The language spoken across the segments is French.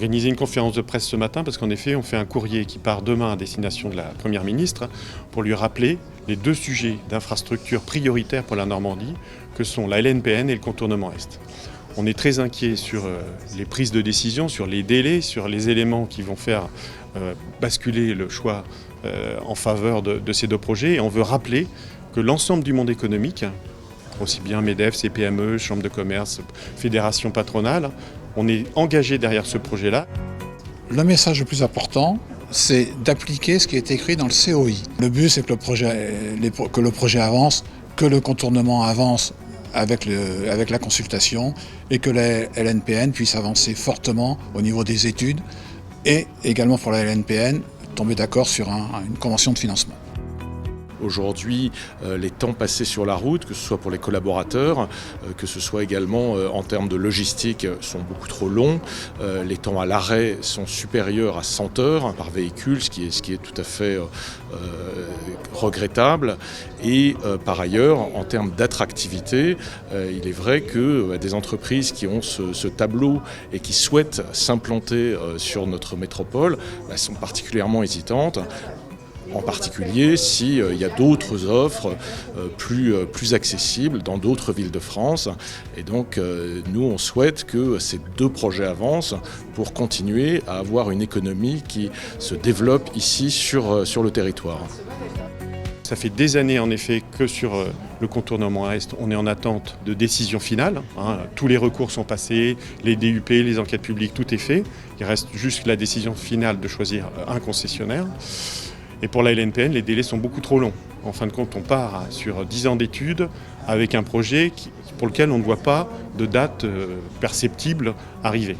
organisé une conférence de presse ce matin parce qu'en effet, on fait un courrier qui part demain à destination de la Première ministre pour lui rappeler les deux sujets d'infrastructure prioritaires pour la Normandie que sont la LNPN et le contournement Est. On est très inquiet sur les prises de décision, sur les délais, sur les éléments qui vont faire basculer le choix en faveur de ces deux projets. Et on veut rappeler que l'ensemble du monde économique, aussi bien MEDEF, CPME, Chambre de commerce, fédération patronale, on est engagé derrière ce projet-là. Le message le plus important, c'est d'appliquer ce qui est écrit dans le COI. Le but, c'est que le projet avance, que le contournement avance avec la consultation et que la LNPN puisse avancer fortement au niveau des études et également pour la LNPN, tomber d'accord sur une convention de financement. Aujourd'hui, les temps passés sur la route, que ce soit pour les collaborateurs, que ce soit également en termes de logistique, sont beaucoup trop longs. Les temps à l'arrêt sont supérieurs à 100 heures par véhicule, ce qui est tout à fait regrettable. Et par ailleurs, en termes d'attractivité, il est vrai que des entreprises qui ont ce tableau et qui souhaitent s'implanter sur notre métropole sont particulièrement hésitantes. En particulier s'il y a d'autres offres plus accessibles dans d'autres villes de France. Et donc nous on souhaite que ces deux projets avancent pour continuer à avoir une économie qui se développe ici sur le territoire. Ça fait des années en effet que sur le contournement Est, on est en attente de décision finale. Tous les recours sont passés, les DUP, les enquêtes publiques, tout est fait. Il reste juste la décision finale de choisir un concessionnaire. Et pour la LNPN, les délais sont beaucoup trop longs. En fin de compte, on part sur 10 ans d'études avec un projet pour lequel on ne voit pas de date perceptible arriver.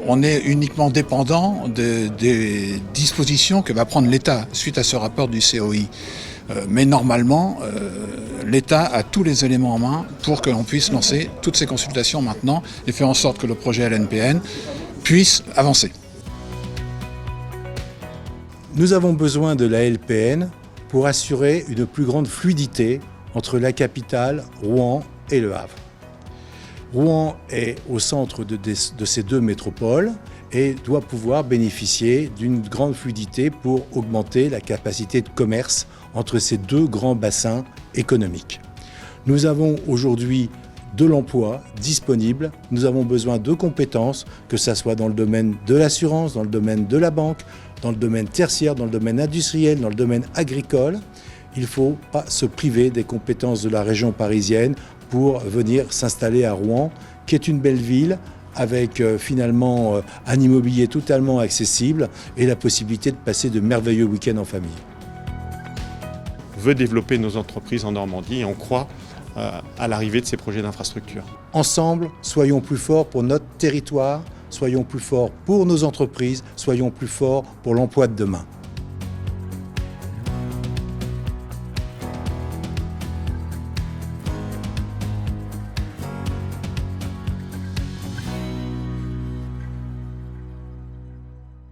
On est uniquement dépendant des dispositions que va prendre l'État suite à ce rapport du COI. Mais normalement, l'État a tous les éléments en main pour que l'on puisse lancer toutes ces consultations maintenant et faire en sorte que le projet LNPN puisse avancer. Nous avons besoin de la LPN pour assurer une plus grande fluidité entre la capitale, Rouen et Le Havre. Rouen est au centre de ces deux métropoles et doit pouvoir bénéficier d'une grande fluidité pour augmenter la capacité de commerce entre ces deux grands bassins économiques. Nous avons aujourd'hui de l'emploi disponible, nous avons besoin de compétences, que ce soit dans le domaine de l'assurance, dans le domaine de la banque, dans le domaine tertiaire, dans le domaine industriel, dans le domaine agricole. Il ne faut pas se priver des compétences de la région parisienne pour venir s'installer à Rouen, qui est une belle ville avec finalement un immobilier totalement accessible et la possibilité de passer de merveilleux week-ends en famille. On veut développer nos entreprises en Normandie et on croit à l'arrivée de ces projets d'infrastructure. Ensemble, soyons plus forts pour notre territoire, soyons plus forts pour nos entreprises, soyons plus forts pour l'emploi de demain.